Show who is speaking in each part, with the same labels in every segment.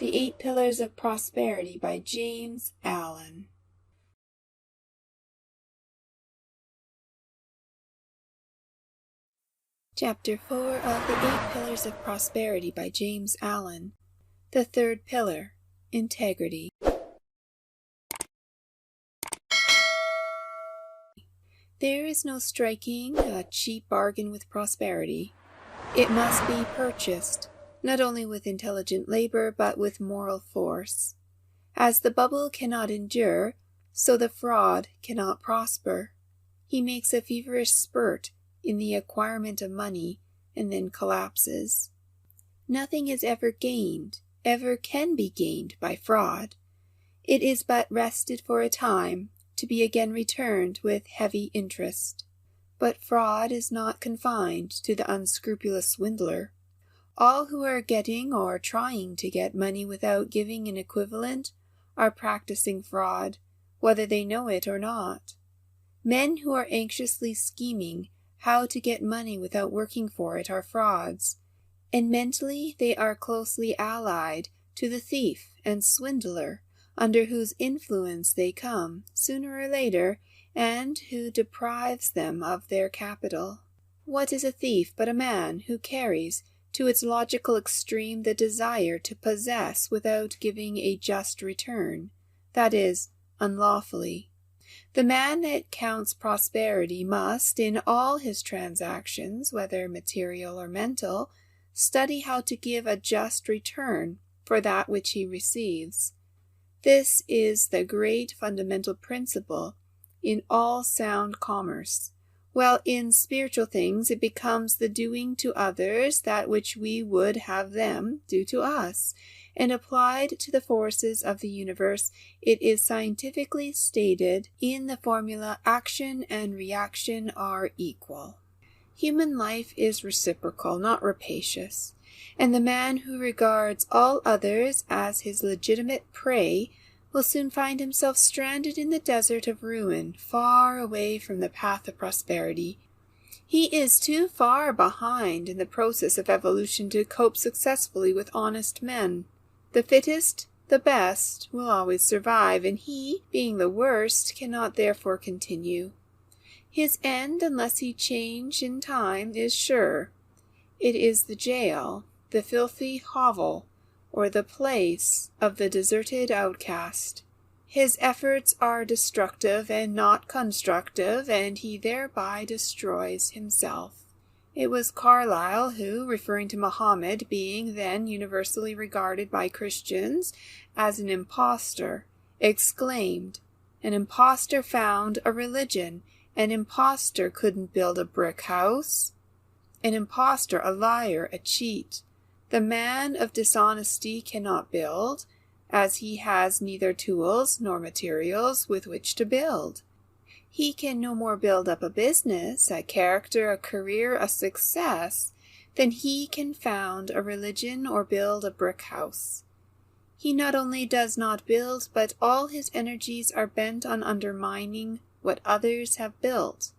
Speaker 1: The 8 Pillars of Prosperity by James Allen. Chapter 4 of The 8 Pillars of Prosperity by James Allen. The third pillar, integrity. There is no striking a cheap bargain with prosperity. It must be purchased, not only with intelligent labor, but with moral force. As the bubble cannot endure, so the fraud cannot prosper. He makes a feverish spurt in the acquirement of money, and then collapses. Nothing is ever gained, ever can be gained by fraud. It is but wrested for a time, to be again returned with heavy interest. But fraud is not confined to the unscrupulous swindler. All who are getting or trying to get money without giving an equivalent are practicing fraud, whether they know it or not. Men who are anxiously scheming how to get money without working for it are frauds, and mentally they are closely allied to the thief and swindler under whose influence they come, sooner or later, and who deprives them of their capital. What is a thief but a man who carries to its logical extreme the desire to possess without giving a just return, that is, unlawfully? The man that counts prosperity must, in all his transactions, whether material or mental, study how to give a just return for that which he receives. This is the great fundamental principle in all sound commerce. While in spiritual things it becomes the doing to others that which we would have them do to us, and applied to the forces of the universe, it is scientifically stated in the formula action and reaction are equal. Human life is reciprocal, not rapacious, and the man who regards all others as his legitimate prey will soon find himself stranded in the desert of ruin, far away from the path of prosperity. He is too far behind in the process of evolution to cope successfully with honest men. The fittest, the best, will always survive, and he, being the worst, cannot therefore continue. His end, unless he change in time, is sure. It is the jail, the filthy hovel, or the place of the deserted outcast. His efforts are destructive and not constructive, and he thereby destroys himself. It was Carlyle who, referring to Muhammad being then universally regarded by Christians as an impostor, exclaimed, "An impostor found a religion. An impostor couldn't build a brick house. An impostor, a liar, a cheat. The man of dishonesty cannot build, as he has neither tools nor materials with which to build. He can no more build up a business, a character, a career, a success, than he can found a religion or build a brick house. He not only does not build, but all his energies are bent on undermining what others have built.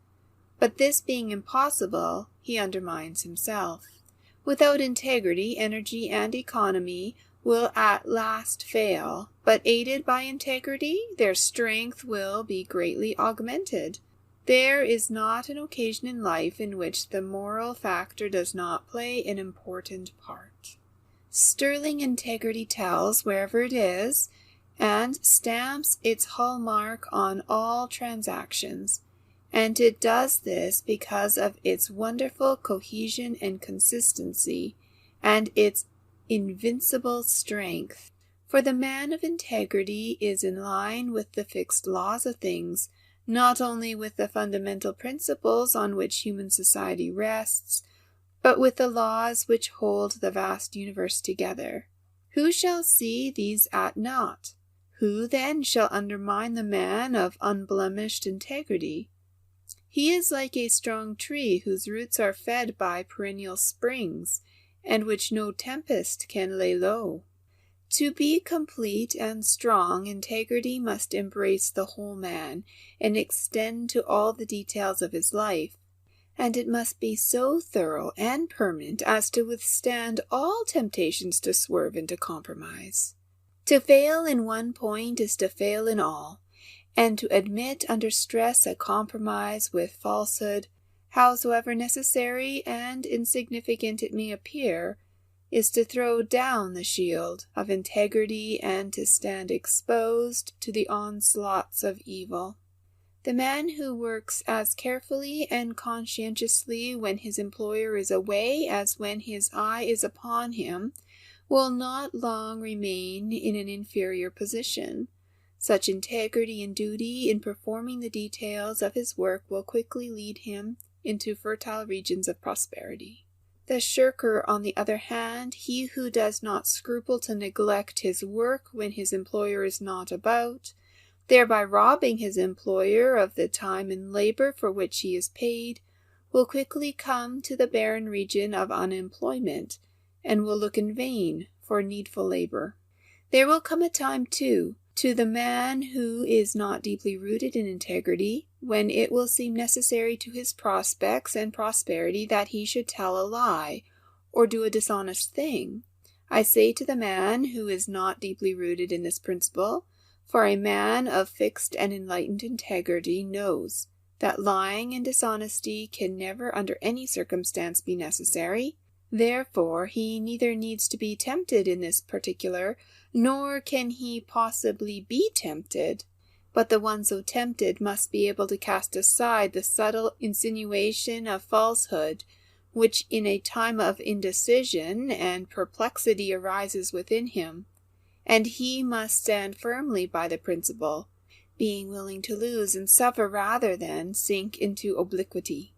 Speaker 1: But this being impossible, he undermines himself. Without integrity, energy and economy will at last fail, but aided by integrity, their strength will be greatly augmented. There is not an occasion in life in which the moral factor does not play an important part. Sterling integrity tells wherever it is, and stamps its hallmark on all transactions. And it does this because of its wonderful cohesion and consistency, and its invincible strength. For the man of integrity is in line with the fixed laws of things, not only with the fundamental principles on which human society rests, but with the laws which hold the vast universe together. Who shall see these at naught? Who then shall undermine the man of unblemished integrity? He is like a strong tree whose roots are fed by perennial springs, and which no tempest can lay low. To be complete and strong, integrity must embrace the whole man, and extend to all the details of his life. and it must be so thorough and permanent as to withstand all temptations to swerve into compromise. To fail in one point is to fail in all, and to admit under stress a compromise with falsehood, howsoever necessary and insignificant it may appear, is to throw down the shield of integrity and to stand exposed to the onslaughts of evil. The man who works as carefully and conscientiously when his employer is away as when his eye is upon him will not long remain in an inferior position. Such integrity and duty in performing the details of his work will quickly lead him into fertile regions of prosperity. The shirker, on the other hand, he who does not scruple to neglect his work when his employer is not about, thereby robbing his employer of the time and labor for which he is paid, will quickly come to the barren region of unemployment, and will look in vain for needful labor. There will come a time, too, to the man who is not deeply rooted in integrity, when it will seem necessary to his prospects and prosperity that he should tell a lie, or do a dishonest thing. I say to the man who is not deeply rooted in this principle, for a man of fixed and enlightened integrity knows that lying and dishonesty can never under any circumstance be necessary. Therefore, he neither needs to be tempted in this particular, nor can he possibly be tempted. But the one so tempted must be able to cast aside the subtle insinuation of falsehood, which in a time of indecision and perplexity arises within him, and he must stand firmly by the principle, being willing to lose and suffer rather than sink into obliquity.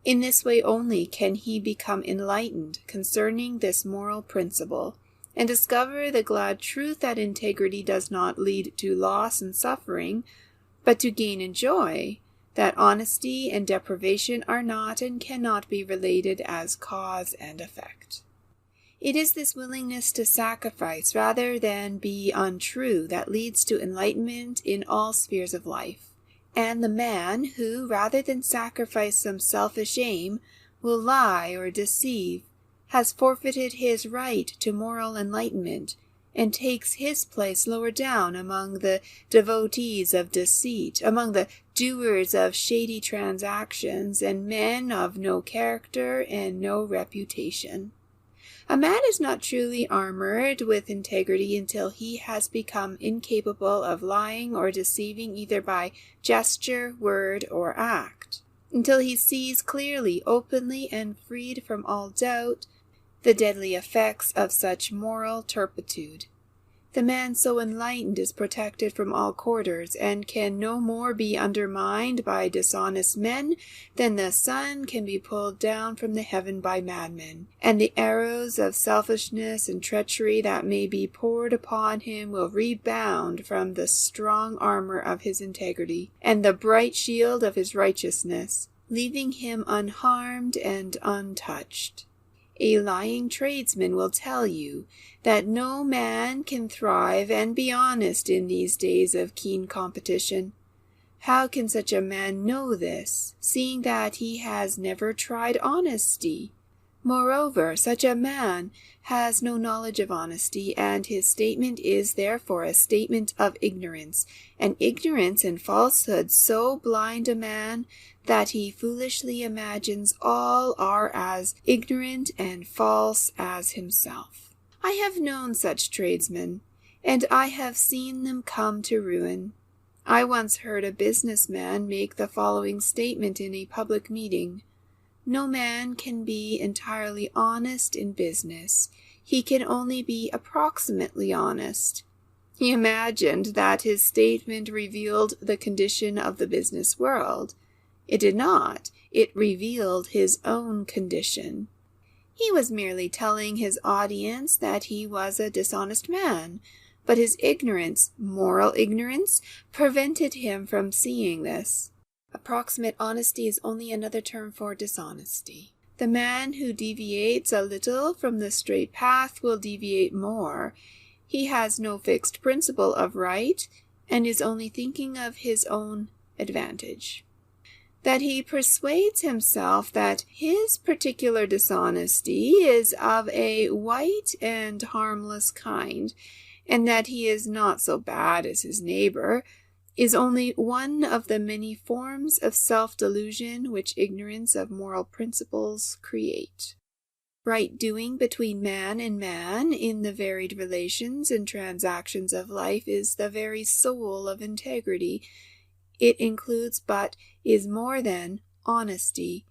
Speaker 1: In this way only can he become enlightened concerning this moral principle, and discover the glad truth that integrity does not lead to loss and suffering, but to gain and joy, that honesty and deprivation are not and cannot be related as cause and effect. It is this willingness to sacrifice rather than be untrue that leads to enlightenment in all spheres of life. And the man who, rather than sacrifice some selfish aim, will lie or deceive, has forfeited his right to moral enlightenment, and takes his place lower down among the devotees of deceit, among the doers of shady transactions, and men of no character and no reputation. A man is not truly armored with integrity until he has become incapable of lying or deceiving either by gesture, word, or act, until he sees clearly, openly, and freed from all doubt, the deadly effects of such moral turpitude. The man so enlightened is protected from all quarters, and can no more be undermined by dishonest men than the sun can be pulled down from the heaven by madmen, and the arrows of selfishness and treachery that may be poured upon him will rebound from the strong armor of his integrity, and the bright shield of his righteousness, leaving him unharmed and untouched. A lying tradesman will tell you that no man can thrive and be honest in these days of keen competition. How can such a man know this, seeing that he has never tried honesty? Moreover, such a man has no knowledge of honesty, and his statement is therefore a statement of ignorance, and ignorance and falsehood so blind a man that he foolishly imagines all are as ignorant and false as himself. I have known such tradesmen, and I have seen them come to ruin. I once heard a businessman make the following statement in a public meeting: "No man can be entirely honest in business. He can only be approximately honest." He imagined that his statement revealed the condition of the business world. It did not. It revealed his own condition. He was merely telling his audience that he was a dishonest man, but his ignorance, moral ignorance, prevented him from seeing this. Approximate honesty is only another term for dishonesty. The man who deviates a little from the straight path will deviate more. He has no fixed principle of right, and is only thinking of his own advantage. that he persuades himself that his particular dishonesty is of a white and harmless kind, and that he is not so bad as his neighbor, is only one of the many forms of self-delusion which ignorance of moral principles create. Right doing between man and man in the varied relations and transactions of life is the very soul of integrity. It includes, but is more than, honesty.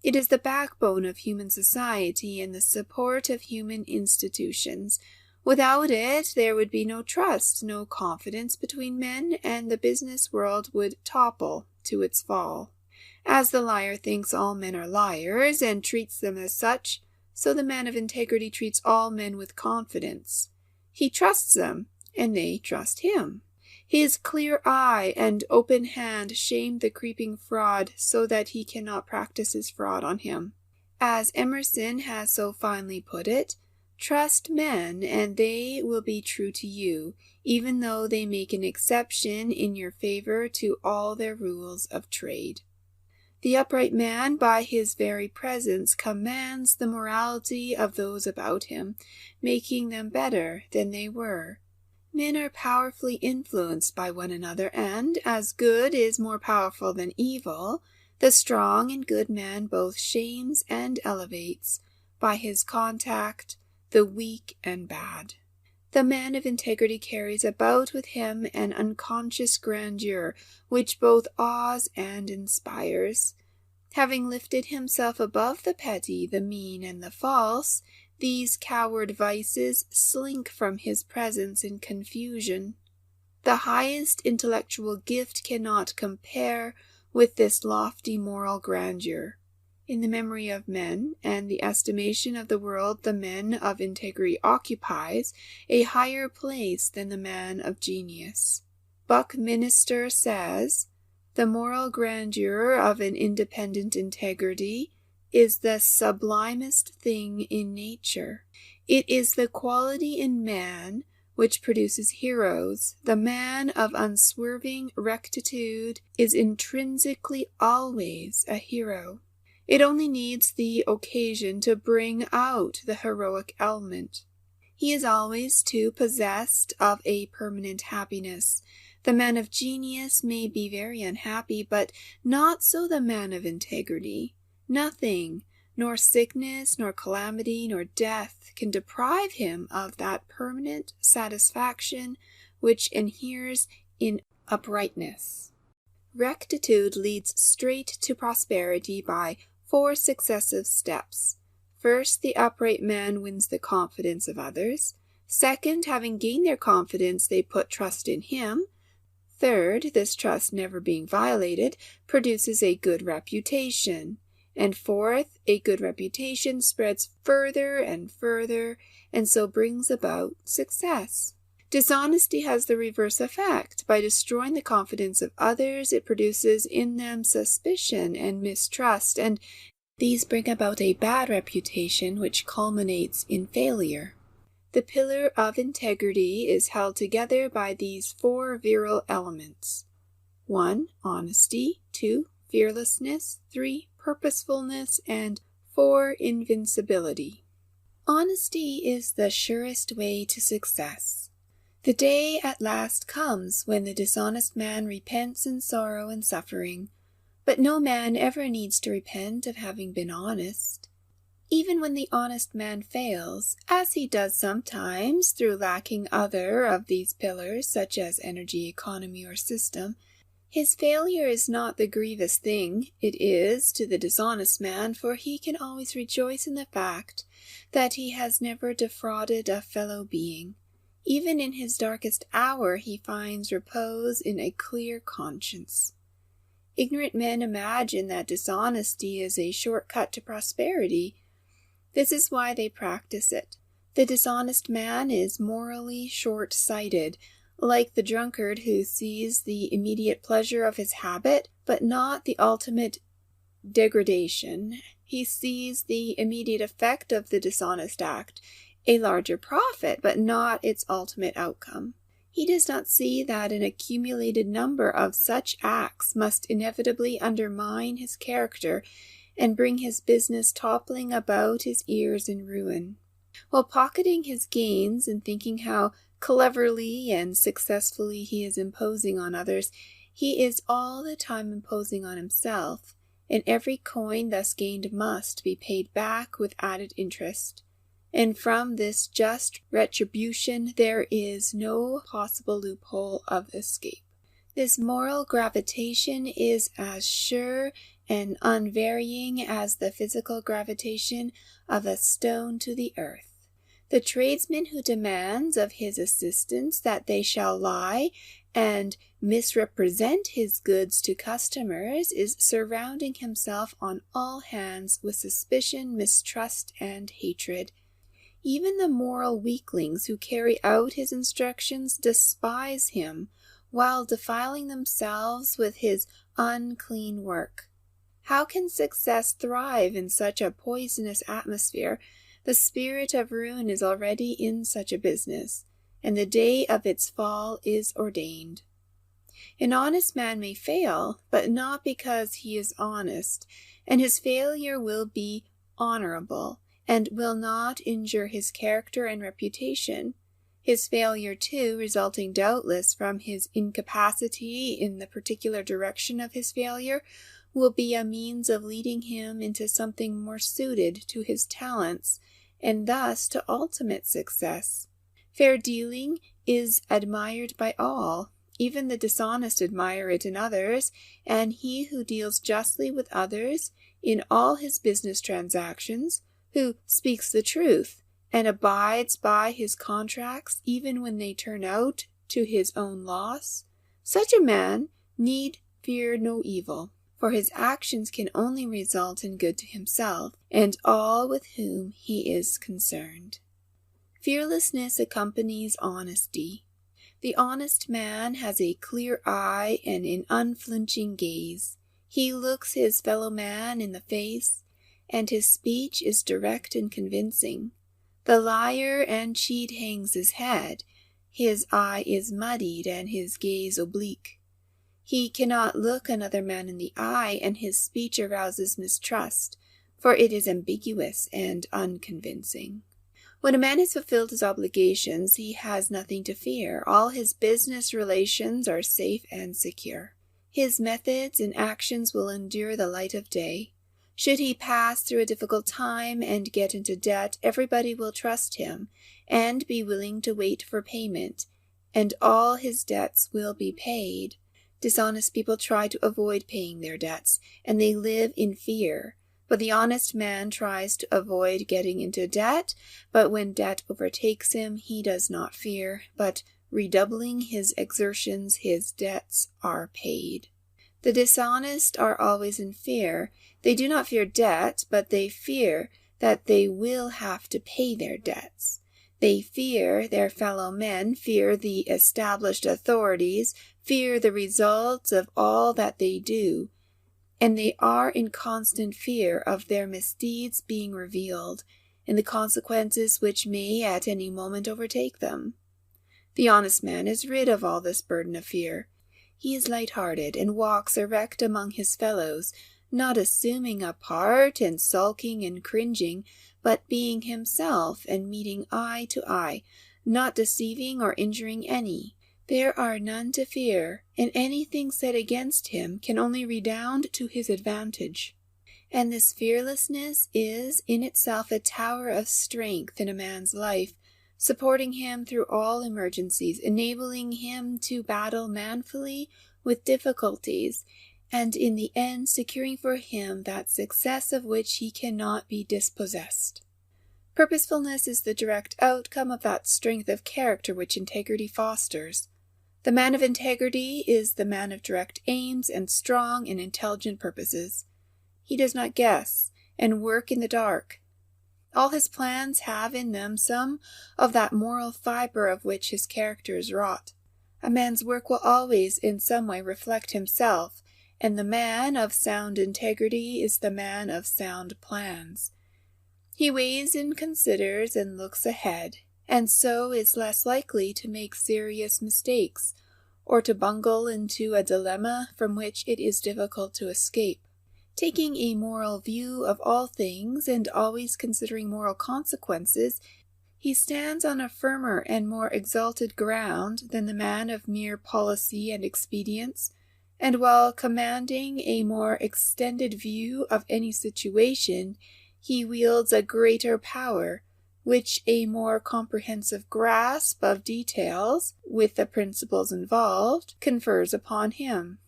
Speaker 1: It is the backbone of human society and the support of human institutions. Without it, there would be no trust, no confidence between men, and the business world would topple to its fall. As the liar thinks all men are liars and treats them as such, so the man of integrity treats all men with confidence. He trusts them, and they trust him. His clear eye and open hand shame the creeping fraud so that he cannot practice his fraud on him. As Emerson has so finely put it, trust men and they will be true to you, even though they make an exception in your favor to all their rules of trade. The upright man, by his very presence, commands the morality of those about him, making them better than they were. Men are powerfully influenced by one another, and, as good is more powerful than evil, the strong and good man both shames and elevates, by his contact, the weak and bad. The man of integrity carries about with him an unconscious grandeur, which both awes and inspires. Having lifted himself above the petty, the mean, and the false, these coward vices slink from his presence in confusion. The highest intellectual gift cannot compare with this lofty moral grandeur. In the memory of men and the estimation of the world, the man of integrity occupies a higher place than the man of genius. Buckminster says, "The moral grandeur of an independent integrity is the sublimest thing in nature. It is the quality in man which produces heroes. The man of unswerving rectitude is intrinsically always a hero. It only needs the occasion to bring out the heroic element. He is always too possessed of a permanent happiness. The man of genius may be very unhappy, but not so the man of integrity. Nothing, nor sickness, nor calamity, nor death, can deprive him of that permanent satisfaction which inheres in uprightness." Rectitude leads straight to prosperity by 4 successive steps. First, the upright man wins the confidence of others. Second, having gained their confidence, they put trust in him. Third, this trust never being violated, produces a good reputation. And fourth, a good reputation spreads further and further, and so brings about success. Dishonesty has the reverse effect. By destroying the confidence of others, it produces in them suspicion and mistrust, and these bring about a bad reputation which culminates in failure. The pillar of integrity is held together by these 4 virile elements. 1. Honesty. 2. Fearlessness. 3. Purposefulness, and 4. Invincibility. Honesty is the surest way to success. The day at last comes when the dishonest man repents in sorrow and suffering, but no man ever needs to repent of having been honest. Even when the honest man fails, as he does sometimes through lacking other of these pillars, such as energy, economy, or system, his failure is not the grievous thing it is to the dishonest man, for he can always rejoice in the fact that he has never defrauded a fellow being. Even in his darkest hour he finds repose in a clear conscience. Ignorant men imagine that dishonesty is a shortcut to prosperity. This is why they practice it. The dishonest man is morally short-sighted, like the drunkard who sees the immediate pleasure of his habit, but not the ultimate degradation. He sees the immediate effect of the dishonest act, a larger profit, but not its ultimate outcome. He does not see that an accumulated number of such acts must inevitably undermine his character and bring his business toppling about his ears in ruin. While pocketing his gains and thinking how cleverly and successfully he is imposing on others, he is all the time imposing on himself, and every coin thus gained must be paid back with added interest. And from this just retribution there is no possible loophole of escape. This moral gravitation is as sure and unvarying as the physical gravitation of a stone to the earth. The tradesman who demands of his assistants that they shall lie and misrepresent his goods to customers is surrounding himself on all hands with suspicion, mistrust, and hatred. Even the moral weaklings who carry out his instructions despise him, while defiling themselves with his unclean work. How can success thrive in such a poisonous atmosphere? The spirit of ruin is already in such a business, and the day of its fall is ordained. An honest man may fail, but not because he is honest, and his failure will be honorable, and will not injure his character and reputation. His failure, too, resulting doubtless from his incapacity in the particular direction of his failure, will be a means of leading him into something more suited to his talents, and thus to ultimate success. Fair dealing is admired by all. Even the dishonest admire it in others, and he who deals justly with others in all his business transactions, who speaks the truth and abides by his contracts even when they turn out to his own loss, such a man need fear no evil, for his actions can only result in good to himself and all with whom he is concerned. Fearlessness accompanies honesty. The honest man has a clear eye and an unflinching gaze. He looks his fellow man in the face, and his speech is direct and convincing. The liar and cheat hangs his head. His eye is muddied and his gaze oblique. He cannot look another man in the eye, and his speech arouses mistrust, for it is ambiguous and unconvincing. When a man has fulfilled his obligations, he has nothing to fear. All his business relations are safe and secure. His methods and actions will endure the light of day. Should he pass through a difficult time and get into debt, everybody will trust him and be willing to wait for payment, and all his debts will be paid. Dishonest people try to avoid paying their debts, and they live in fear. But the honest man tries to avoid getting into debt, but when debt overtakes him, he does not fear, but redoubling his exertions, his debts are paid. The dishonest are always in fear. They do not fear debt, but they fear that they will have to pay their debts. They fear their fellow men, fear the established authorities, fear the results of all that they do, and they are in constant fear of their misdeeds being revealed, and the consequences which may at any moment overtake them. The honest man is rid of all this burden of fear. He is light-hearted and walks erect among his fellows, not assuming a part and sulking and cringing, but being himself and meeting eye to eye, not deceiving or injuring any. There are none to fear, and anything said against him can only redound to his advantage. And this fearlessness is in itself a tower of strength in a man's life, supporting him through all emergencies, enabling him to battle manfully with difficulties, and in the end securing for him that success of which he cannot be dispossessed. Purposefulness is the direct outcome of that strength of character which integrity fosters. The man of integrity is the man of direct aims and strong and intelligent purposes. He does not guess and work in the dark. All his plans have in them some of that moral fibre of which his character is wrought. A man's work will always in some way reflect himself, and the man of sound integrity is the man of sound plans. He weighs and considers and looks ahead. and so is less likely to make serious mistakes, or to bungle into a dilemma from which it is difficult to escape. Taking a moral view of all things and always considering moral consequences, he stands on a firmer and more exalted ground than the man of mere policy and expedience, and while commanding a more extended view of any situation, he wields a greater power, which a more comprehensive grasp of details, with the principles involved, confers upon him.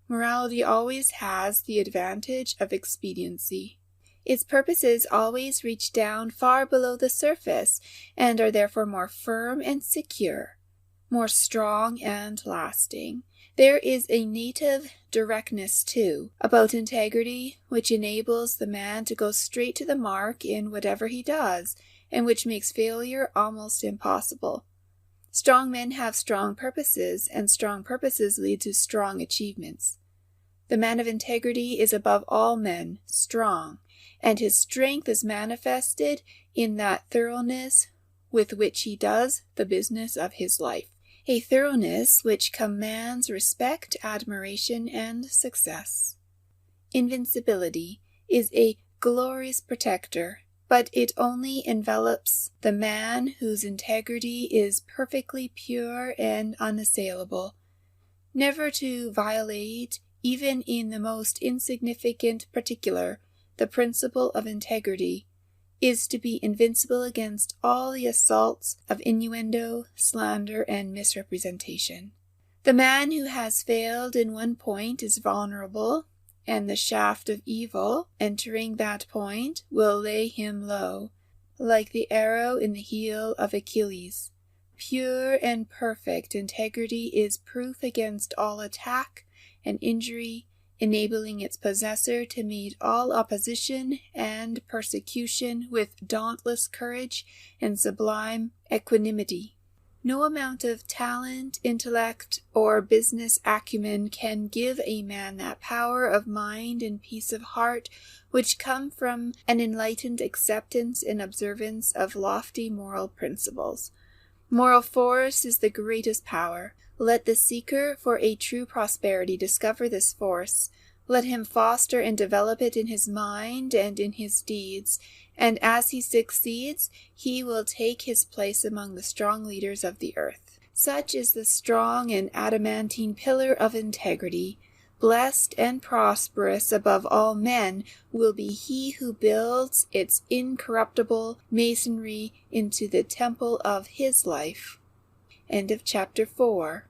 Speaker 1: Morality always has the advantage of expediency. Its purposes always reach down far below the surface, and are therefore more firm and secure, more strong and lasting. There is a native directness, too, about integrity, which enables the man to go straight to the mark in whatever he does, and which makes failure almost impossible. Strong men have strong purposes, and strong purposes lead to strong achievements. The man of integrity is above all men strong, and his strength is manifested in that thoroughness with which he does the business of his life, a thoroughness which commands respect, admiration, and success. Invincibility is a glorious protector, but it only envelops the man whose integrity is perfectly pure and unassailable. Never to violate, even in the most insignificant particular, the principle of integrity, is to be invincible against all the assaults of innuendo, slander, and misrepresentation. The man who has failed in one point is vulnerable, and the shaft of evil, entering that point, will lay him low, like the arrow in the heel of Achilles. Pure and perfect integrity is proof against all attack and injury, enabling its possessor to meet all opposition and persecution with dauntless courage and sublime equanimity. No amount of talent, intellect, or business acumen can give a man that power of mind and peace of heart which come from an enlightened acceptance and observance of lofty moral principles. Moral force is the greatest power. Let the seeker for a true prosperity discover this force. Let him foster and develop it in his mind and in his deeds, and as he succeeds, he will take his place among the strong leaders of the earth. Such is the strong and adamantine pillar of integrity. Blessed and prosperous above all men will be he who builds its incorruptible masonry into the temple of his life. End of chapter 4.